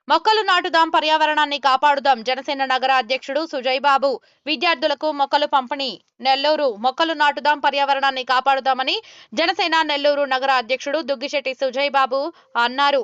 మొక్కలు నాటుదాం, పర్యావరణాన్ని కాపాడుదాం. జనసేన నగర అధ్యక్షుడు సుజయ్ బాబు విద్యార్థులకు మొక్కలు పంపిణీ. నెల్లూరు మొక్కలు నాటుదాం, పర్యావరణాన్ని కాపాడుదామని జనసేన నెల్లూరు నగర అధ్యక్షుడు దుగ్గిశెట్టి సుజయ్ బాబు అన్నారు.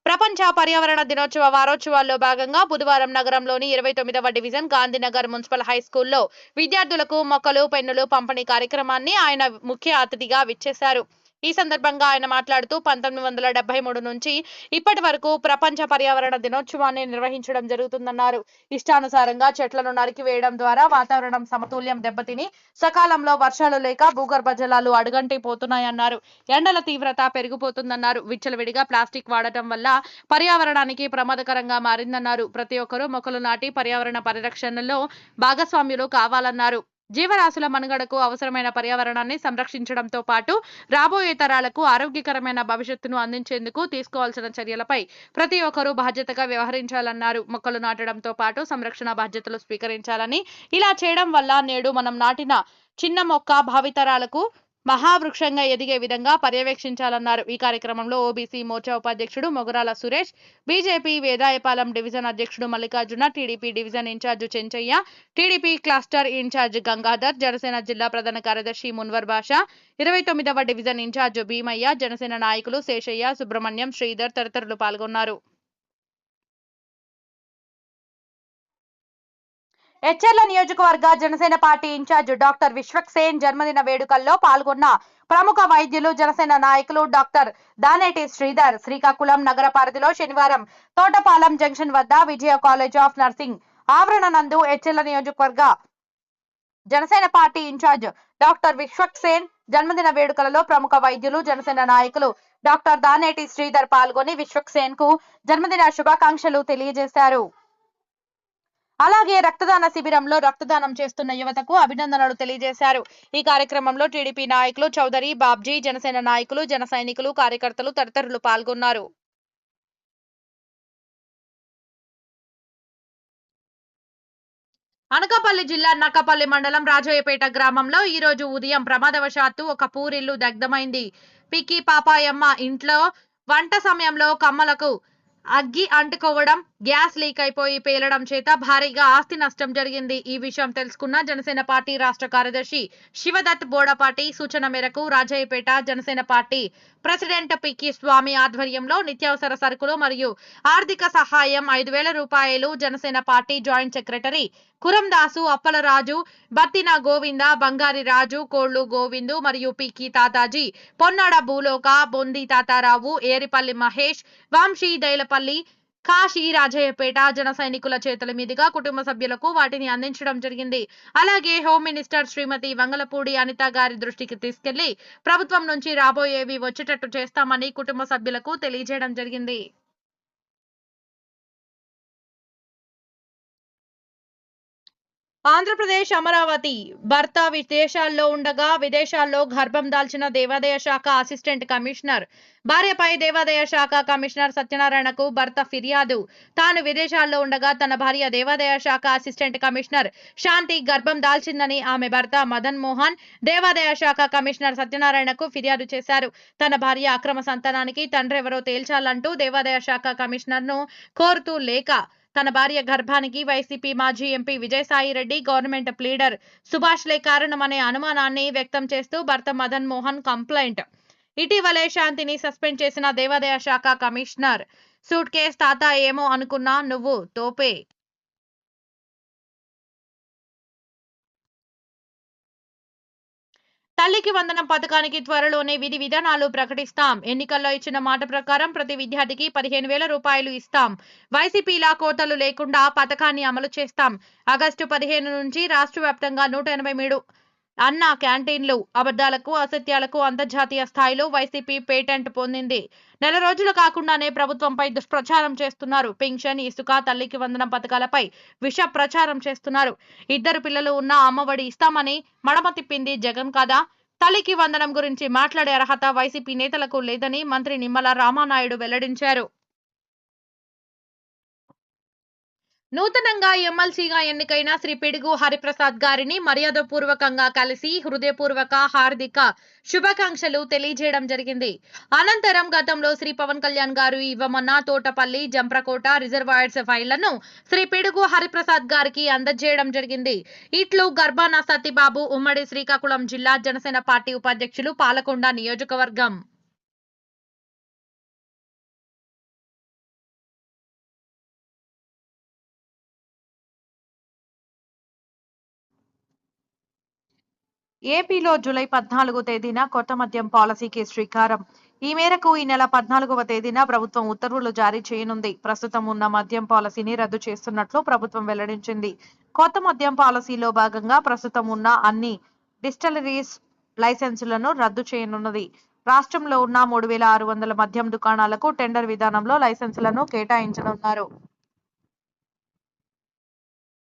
ప్రపంచ పర్యావరణ దినోత్సవ వారోత్సవాల్లో భాగంగా బుధవారం నగరంలోని 29వ డివిజన్ గాంధీనగర్ మున్సిపల్ హై స్కూల్లో విద్యార్థులకు మొక్కలు, పెన్నులు పంపిణీ కార్యక్రమాన్ని ఆయన ముఖ్య అతిథిగా విచ్చేశారు. ఈ సందర్భంగా ఆయన మాట్లాడుతూ 1973 నుంచి ఇప్పటి వరకు ప్రపంచ పర్యావరణ దినోత్సవాన్ని నిర్వహించడం జరుగుతుందన్నారు. ఇష్టానుసారంగా చెట్లను నరికివేయడం ద్వారా వాతావరణం సమతుల్యం దెబ్బతిని సకాలంలో వర్షాలు లేక భూగర్భ జలాలు అడుగంటిపోతున్నాయన్నారు. ఎండల తీవ్రత పెరిగిపోతుందన్నారు. విచ్చలవిడిగా ప్లాస్టిక్ వాడటం వల్ల పర్యావరణానికి ప్రమాదకరంగా మారిందన్నారు. ప్రతి ఒక్కరూ మొక్కలు నాటి పర్యావరణ పరిరక్షణలో భాగస్వామ్యులు కావాలన్నారు. జీవరాశుల మనుగడకు అవసరమైన పర్యావరణాన్ని సంరక్షించడంతో పాటు రాబోయే తరాలకు ఆరోగ్యకరమైన భవిష్యత్తును అందించేందుకు తీసుకోవాల్సిన చర్యలపై ప్రతి ఒక్కరూ బాధ్యతగా వ్యవహరించాలన్నారు. మొక్కలు నాటడంతో పాటు సంరక్షణ బాధ్యతలు స్వీకరించాలని, ఇలా చేయడం వల్ల నేడు మనం నాటిన చిన్న మొక్క భావితరాలకు మహావృక్షంగా ఎదిగే విధంగా పర్యవేక్షించాలన్నారు. ఈ కార్యక్రమంలో ఓబీసీ మోర్చా ఉపాధ్యక్షుడు మొగరాల సురేష్, బీజేపీ వేదాయపాలెం డివిజన్ అధ్యక్షుడు Mallikarjuna, TDP division incharge Chenchaiah, TDP cluster incharge Gangadhar, Janasena జిల్లా ప్రధాన కార్యదర్శి మున్వర్ బాషా, 29వ డివిజన్ ఇన్ఛార్జ్ భీమయ్య, జనసేన నాయకులు శేషయ్య, సుబ్రహ్మణ్యం, శ్రీధర్ తదితరులు పాల్గొన్నారు. ఎచ్చెర్ల నియోజకవర్గ Janasena party incharge doctor Vishwaksen జన్మదిన వేడుకల్లో పాల్గొన్న ప్రముఖ వైద్యులు, జనసేన నాయకులు డాక్టర్ దానేటి శ్రీధర్ శ్రీకాకుళం నగర పరిధిలో శనివారం తోటపాలెం జంక్షన్ వద్ద విజయ కాలేజ్ ఆఫ్ నర్సింగ్ ఆవరణ నందు ఎచ్చెర్ల నియోజకవర్గ Janasena party incharge doctor Vishwaksen జన్మదిన వేడుకలలో ప్రముఖ వైద్యులు, జనసేన నాయకులు డాక్టర్ దానేటి శ్రీధర్ పాల్గొని విశ్వక్సేన్ కు జన్మదిన శుభాకాంక్షలు తెలియజేశారు. అలాగే రక్తదాన శిబిరంలో రక్తదానం చేస్తున్న యువతకు అభినందనలు తెలియజేశారు. ఈ కార్యక్రమంలో టీడీపీ నాయకులు చౌదరి బాబ్జీ, జనసేన నాయకులు, జన సైనికులు, కార్యకర్తలు తదితరులు పాల్గొన్నారు. అనకాపల్లి జిల్లా నక్కపల్లి మండలం రాజయ్యపేట గ్రామంలో ఈ రోజు ఉదయం ప్రమాదవశాత్తు ఒక పూరిల్లు దగ్ధమైంది. పిక్కి పాపాయమ్మ ఇంట్లో వంట సమయంలో కమ్మలకు అగ్గి అంటుకోవడం, గ్యాస్ లీక్ అయిపోయి పేలడం చేత భారీగా ఆస్తి నష్టం జరిగింది. ఈ విషయం తెలుసుకున్న జనసేన పార్టీ రాష్ట్ర కార్యదర్శి శివదత్ బోడపాటి సూచన మేరకు రాజయ్యపేట జనసేన పార్టీ ప్రెసిడెంట్ పిక్కి స్వామి ఆధ్వర్యంలో నిత్యావసర సరుకులు మరియు ఆర్థిక సహాయం 5,000 రూపాయలు Janasena party joint secretary Kurandasu, Appalaraju, Battina Govinda, Bangari Raju, కోళ్లు గోవిందు మరియు పిక్కి తాతాజీ, పొన్నాడ భూలోక, బొంది తాతారావు, ఏరిపల్లి మహేష్, వంశీ దైలపల్లి, కాశీ రాజయ్యపేట జన సైనికుల చేతుల మీదుగా కుటుంబ సభ్యులకు వాటిని అందించడం జరిగింది. అలాగే హోమ్ మినిస్టర్ శ్రీమతి వంగలపూడి అనిత గారి దృష్టికి తీసుకెళ్లి ప్రభుత్వం నుంచి రాబోయేవి వచ్చేటట్టు చేస్తామని కుటుంబ సభ్యులకు తెలియజేయడం జరిగింది. ఆంధ్రప్రదేశ్ అమరావతి భర్త విదేశాల్లో ఉండగా విదేశాల్లో గర్భం దాల్చిన దేవాదాయ శాఖ అసిస్టెంట్ కమిషనర్ భార్యపై దేవాదాయ శాఖ కమిషనర్ సత్యనారాయణకు భర్త ఫిర్యాదు. తాను విదేశాల్లో ఉండగా తన భార్య దేవాదాయ శాఖ అసిస్టెంట్ కమిషనర్ శాంతి గర్భం దాల్చిందని ఆమె భర్త మదన్ మోహన్ దేవాదాయ శాఖ కమిషనర్ సత్యనారాయణకు ఫిర్యాదు చేశారు. తన భార్య అక్రమ సంతానానికి తండ్రెవరో తేల్చాలంటూ దేవాదాయ శాఖ కమిషనర్ ను కోరుతూ లేఖ తన భార్య గర్భానికి వైసీపీ మాజీ MP Vijayasai Reddy, government pleader సుభాష్లే కారణమనే అనుమానాన్ని వ్యక్తం చేస్తూ భర్త మదన్ మోహన్ కంప్లైంట్. ఇటీవలే శాంతిని సస్పెండ్ చేసిన దేవాదాయ శాఖ కమిషనర్ సూట్ కేస్ తాత ఏమో అనుకున్నా నువ్వు తోపే. తల్లికి వందనం పథకానికి త్వరలోనే విధి విధానాలు ప్రకటిస్తాం. ఎన్నికల్లో ఇచ్చిన మాట ప్రకారం ప్రతి విద్యార్థికి 15,000 రూపాయలు ఇస్తాం. వైసీపీలా కోతలు లేకుండా పథకాన్ని అమలు చేస్తాం. ఆగస్టు 15 నుంచి రాష్ట్ర వ్యాప్తంగా 183 అన్న క్యాంటీన్లు. అబద్ధాలకు, అసత్యాలకు అంతర్జాతీయ స్థాయిలో వైసీపీ పేటెంట్ పొందింది. నెల రోజులు కాకుండానే ప్రభుత్వంపై దుష్ప్రచారం చేస్తున్నారు. పింఛన్, ఇసుక, తల్లికి వందనం పథకాలపై విష ప్రచారం చేస్తున్నారు. 2 పిల్లలు ఉన్న అమ్మఒడి ఇస్తామని మడమ తిప్పింది జగన్ కాదా? తల్లికి వందనం గురించి మాట్లాడే అర్హత వైసీపీ నేతలకు లేదని మంత్రి నిమ్మల రామానాయుడు వెల్లడించారు. నూతనంగా ఎమ్మెల్సీగా ఎన్నికైన శ్రీ పిడుగు హరిప్రసాద్ గారిని మర్యాదపూర్వకంగా కలిసి హృదయపూర్వక హార్దిక శుభాకాంక్షలు తెలియజేయడం జరిగింది. అనంతరం గతంలో శ్రీ పవన్ కళ్యాణ్ గారు ఇవ్వమన్న తోటపల్లి జంప్రకోట రిజర్వాయర్స్ ఫైళ్లను శ్రీ పిడుగు హరిప్రసాద్ గారికి అందజేయడం జరిగింది. ఇట్లు గర్భాన సత్యబాబు, ఉమ్మడి శ్రీకాకుళం జిల్లా జనసేన పార్టీ ఉపాధ్యక్షులు, పాలకొండ నియోజకవర్గం. ఏపీలో జూలై 14 తేదీన కొత్త మద్యం పాలసీకి శ్రీకారం. ఈ మేరకు ఈ నెల 14వ తేదీన ప్రభుత్వం ఉత్తర్వులు జారీ చేయనుంది. ప్రస్తుతం ఉన్న మద్యం పాలసీని రద్దు చేస్తున్నట్లు ప్రభుత్వం వెల్లడించింది. కొత్త మద్యం పాలసీలో భాగంగా ప్రస్తుతం ఉన్న అన్ని డిస్టిలరీస్ లైసెన్సులను రద్దు చేయనున్నది. రాష్ట్రంలో ఉన్న 3,600 మద్యం దుకాణాలకు టెండర్ విధానంలో లైసెన్సులను కేటాయించనున్నారు.